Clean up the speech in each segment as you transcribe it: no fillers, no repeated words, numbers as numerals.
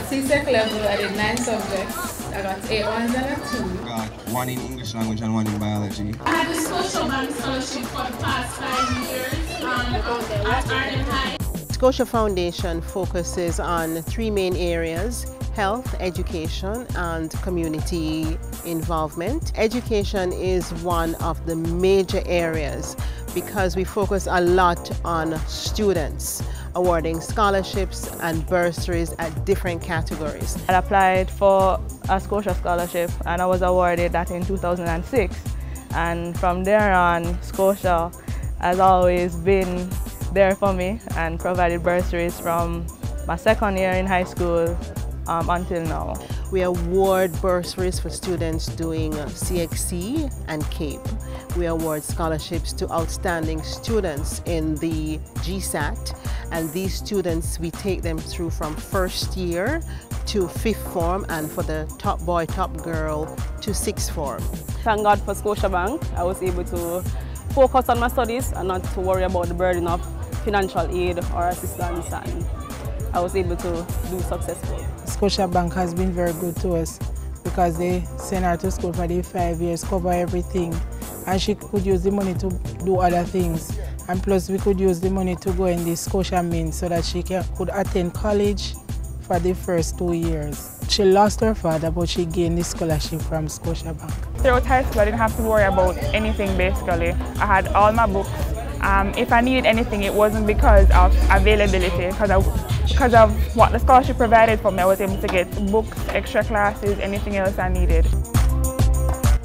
C-Sec level, I did 9 subjects. I got A1s and a 2. Got 1 in English language and 1 in biology. I had the Scotiabank scholarship for the past 5 years at Arden High. Scotia Foundation focuses on 3 main areas: health, education, and community involvement. Education is one of the major areas because we focus a lot on students, awarding scholarships and bursaries at different categories. I applied for a Scotia scholarship and I was awarded that in 2006. And from there on, Scotia has always been there for me and provided bursaries from my second year in high school until now. We award bursaries for students doing CXC and CAPE. We award scholarships to outstanding students in the GSAT, and these students, we take them through from first year to 5th form, and for the top boy, top girl to 6th form. Thank God for Scotiabank. I was able to focus on my studies and not to worry about the burden of financial aid or assistance, and I was able to do successful. Scotiabank has been very good to us because they send her to school for the 5 years, cover everything, and she could use the money to do other things. And plus we could use the money to go in the Scotia Mint so that she could attend college for the first 2 years. She lost her father, but she gained the scholarship from Scotiabank. Throughout high school, I didn't have to worry about anything basically. I had all my books. If I needed anything, it wasn't because of availability, because of what the scholarship provided for me. I was able to get books, extra classes, anything else I needed.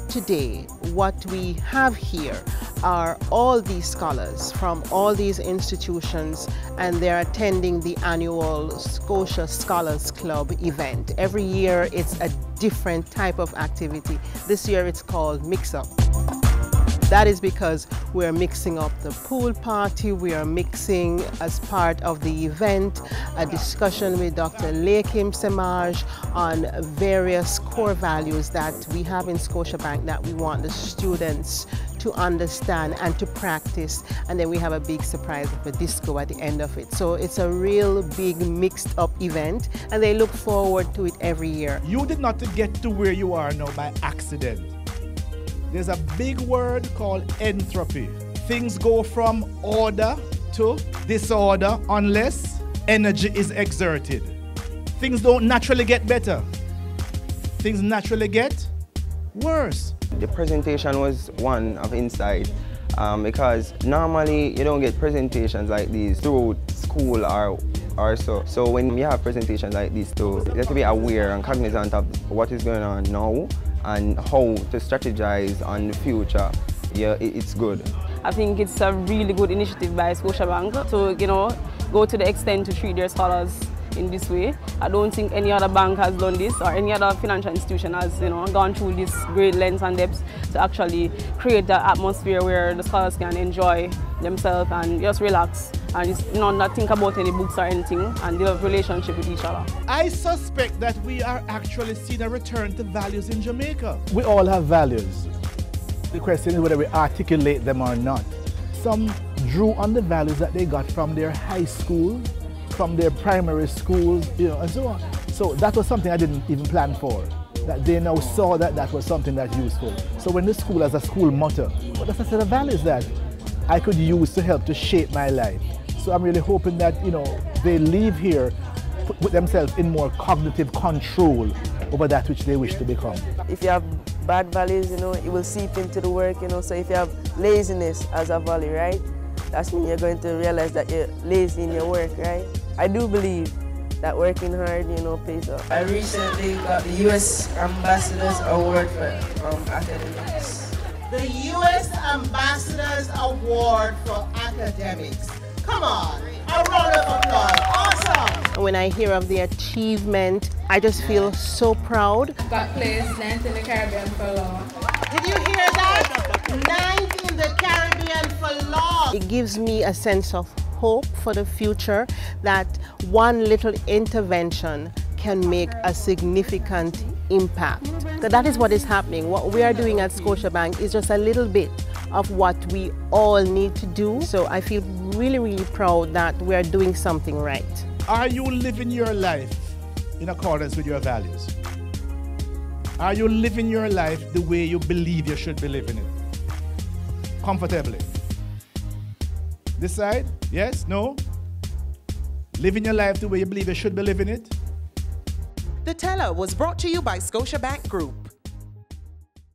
Today, what we have here are all these scholars from all these institutions, and they're attending the annual Scotia Scholars Club event. Every year it's a different type of activity. This year it's called Mix Up. That is because we're mixing up the pool party, we are mixing as part of the event a discussion with Dr. Lakim Semaj on various core values that we have in Scotiabank that we want the students to understand and to practice, and then we have a big surprise of a disco at the end of it. So it's a real big mixed up event, and they look forward to it every year. You did not get to where you are now by accident. There's a big word called entropy. Things go from order to disorder unless energy is exerted. Things don't naturally get better. Things naturally get worse. The presentation was one of insight because normally you don't get presentations like these through school or so. So when you have presentations like these too, you have to be aware and cognizant of what is going on now and how to strategize on the future. Yeah, it's good. I think it's a really good initiative by Scotiabank to, go to the extent to treat their scholars in this way. I don't think any other bank has done this, or any other financial institution has, gone through this great lengths and depths to actually create that atmosphere where the scholars can enjoy themselves and just relax and not think about any books or anything, and develop a relationship with each other. I suspect that we are actually seeing a return to values in Jamaica. We all have values. The question is whether we articulate them or not. Some drew on the values that they got from their high school, from their primary schools, and so on. So that was something I didn't even plan for. That they now saw that that was something that's useful. So when the school has a school motto, well, that's a set of values that I could use to help to shape my life. So I'm really hoping that, they leave here with themselves in more cognitive control over that which they wish to become. If you have bad values, it will seep into the work, so if you have laziness as a value, right? That's when you're going to realize that you're lazy in your work, right? I do believe that working hard, pays off. I recently got the U.S. Ambassador's Award for academics. The U.S. Ambassador's Award for Academics. Come on, a round of applause. Awesome! When I hear of the achievement, I just feel so proud. Got placed 9th in the Caribbean for law. Did you hear that? 9th in the Caribbean for law. It gives me a sense of hope for the future that one little intervention can make a significant impact. So that is what is happening. What we are doing at Scotiabank is just a little bit of what we all need to do. So I feel really, really proud that we are doing something right. Are you living your life in accordance with your values? Are you living your life the way you believe you should be living it? Comfortably. This side? Yes? No? Living your life the way you believe you should be living it? The Teller was brought to you by Scotiabank Group.